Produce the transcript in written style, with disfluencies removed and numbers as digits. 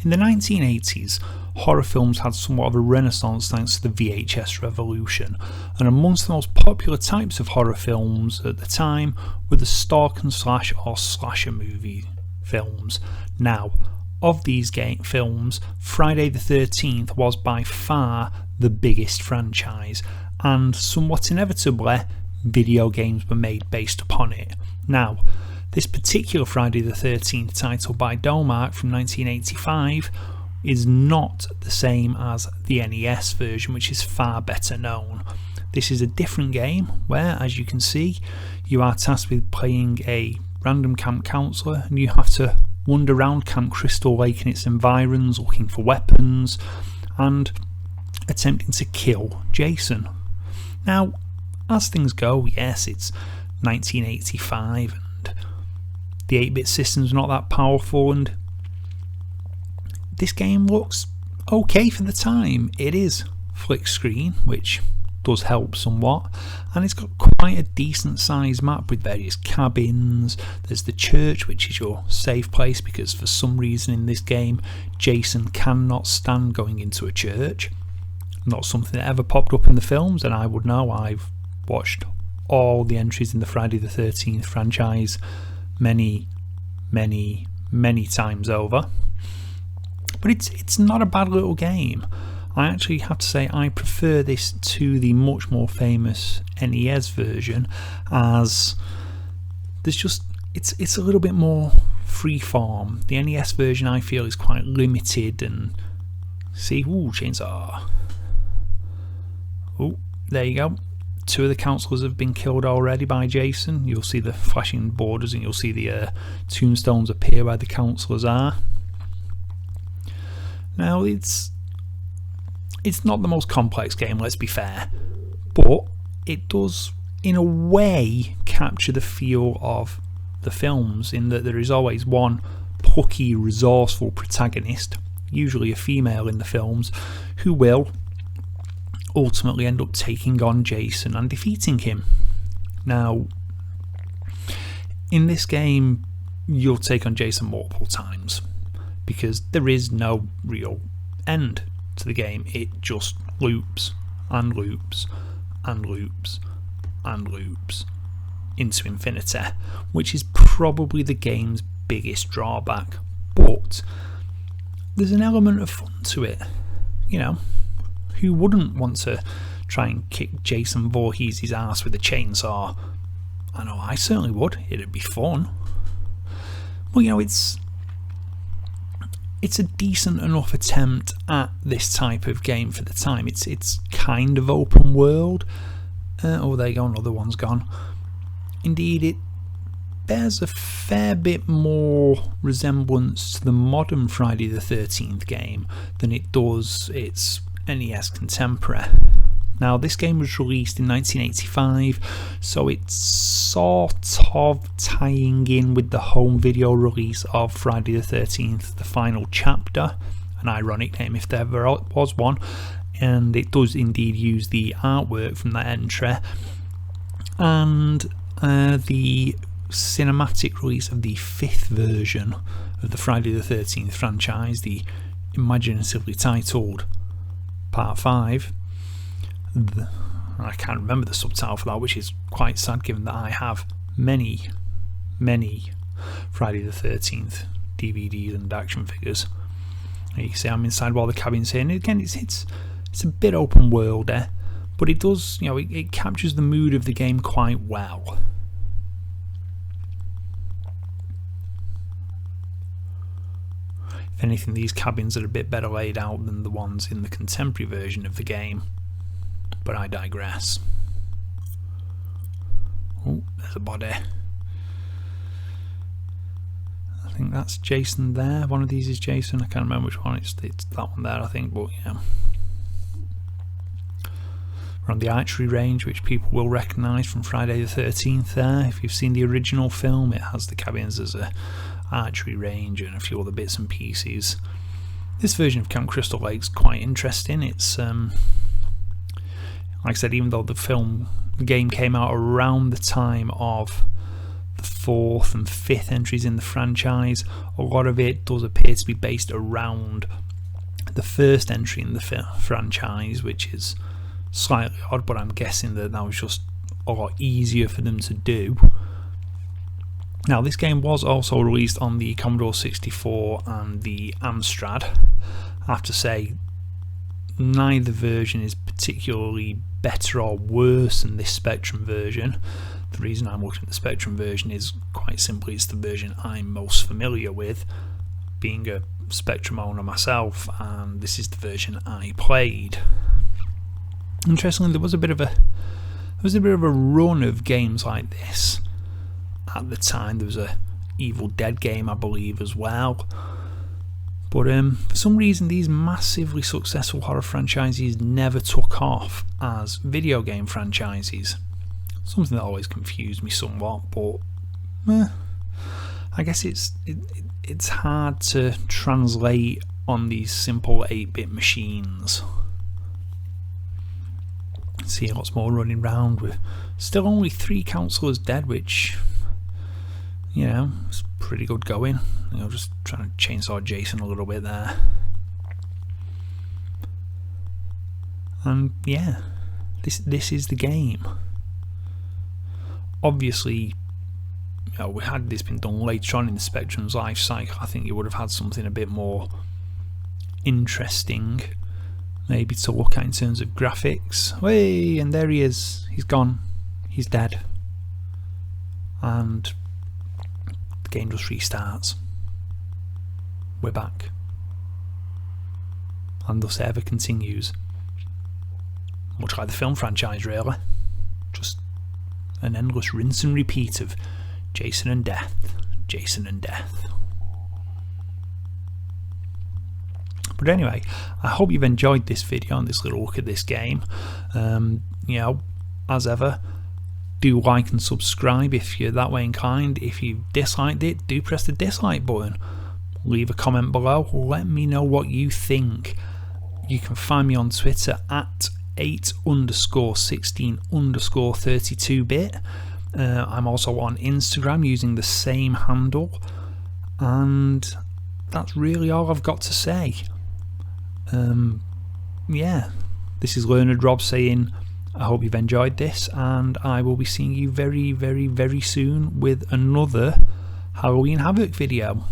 In the 1980s, horror films had somewhat of a renaissance thanks to the VHS revolution, and amongst the most popular types of horror films at the time were the stalk and slash or slasher movie films. Now, of these films, Friday the 13th was by far the biggest franchise, and somewhat inevitably, video games were made based upon it. Now, this particular Friday the 13th title by Domark from 1985 is not the same as the NES version, which is far better known. This is a different game where, as you can see, you are tasked with playing a random camp counsellor and you have to wander around Camp Crystal Lake and its environs looking for weapons and attempting to kill Jason. Now, as things go, yes, it's 1985 and the 8-bit system's not that powerful, and this game looks okay for the time. It is flick screen, which does help somewhat, and it's got quite a decent sized map with various cabins. There's the church, which is your safe place, because for some reason in this game Jason cannot stand going into a church. Not something that ever popped up in the films, and I would know. I've watched all the entries in the Friday the 13th franchise many times over. But it's not a bad little game. I actually have to say I prefer this to the much more famous NES version, as there's just it's a little bit more freeform. The NES version I feel is quite limited, and see, chainsaw. There you go. 2 of the counsellors have been killed already by Jason. You'll see the flashing borders and you'll see the tombstones appear where the counsellors are. Now, it's not the most complex game, let's be fair, but it does in a way capture the feel of the films, in that there is always one plucky, resourceful protagonist, usually a female in the films, who will ultimately end up taking on Jason and defeating him. Now, in this game you'll take on Jason multiple times because there is no real end to the game. It just loops and loops and loops and loops into infinity, which is probably the game's biggest drawback. But there's an element of fun to it. You know, who wouldn't want to try and kick Jason Voorhees' ass with a chainsaw? I know I certainly would. It'd be fun. Well, you know, it's a decent enough attempt at this type of game for the time. It's kind of open world. Oh, there you go, another one's gone. Indeed, it bears a fair bit more resemblance to the modern Friday the 13th game than it does its NES contemporary. Now, this game was released in 1985, so it's sort of tying in with the home video release of Friday the 13th, the final chapter, an ironic name if there ever was one, and it does indeed use the artwork from that entry, and the cinematic release of the 5th version of the Friday the 13th franchise, the imaginatively titled Part 5. I can't remember the subtitle for that, which is quite sad given that I have many Friday the 13th DVDs and action figures. You can see I'm inside while the cabin's here, and again it's a bit open world there, but it does, you know, it captures the mood of the game quite well. If anything, these cabins are a bit better laid out than the ones in the contemporary version of the game, but I digress. Oh, there's a body. I think that's Jason there. One of these is Jason. I can't remember which one. It's that one there, I think, but yeah. We're on the archery range, which people will recognise from Friday the 13th there. If you've seen the original film, it has the cabins as a archery range and a few other bits and pieces. This version of Camp Crystal Lake's quite interesting. It's like I said, even though the game came out around the time of the 4th and 5th entries in the franchise. A lot of it does appear to be based around the first entry in the franchise, which is slightly odd, but I'm guessing that was just a lot easier for them to do. Now, this game was also released on the Commodore 64 and the Amstrad. I have to say, neither version is particularly better or worse than this Spectrum version. The reason I'm looking at the Spectrum version is quite simply it's the version I'm most familiar with, being a Spectrum owner myself, and this is the version I played. Interestingly, there was a bit of a run of games like this at the time. There was a Evil Dead game, I believe, as well. But for some reason, these massively successful horror franchises never took off as video game franchises. Something that always confused me somewhat, but I guess it's hard to translate on these simple 8-bit machines. See lots more running around with still only 3 counselors dead, which, you know, it's pretty good going. You know, just trying to chainsaw Jason a little bit there. And yeah, this is the game. Obviously, you know, had this been done later on in the Spectrum's life cycle, I think you would have had something a bit more interesting maybe to look at in terms of graphics. Hey, and there he is. He's gone. He's dead. And the game just restarts. We're back. And thus ever continues. Much like the film franchise, really. Just an endless rinse and repeat of Jason and death, Jason and death. But anyway, I hope you've enjoyed this video and this little look at this game. You know, as ever, do like and subscribe if you're that way inclined. If you disliked it, do press the dislike button. Leave a comment below. Let me know what you think. You can find me on Twitter at 8_16_32-bit. I'm also on Instagram using the same handle, and that's really all I've got to say. Yeah, this is Learned Rob saying I hope you've enjoyed this, and I will be seeing you very, very, very soon with another Halloween Havoc video.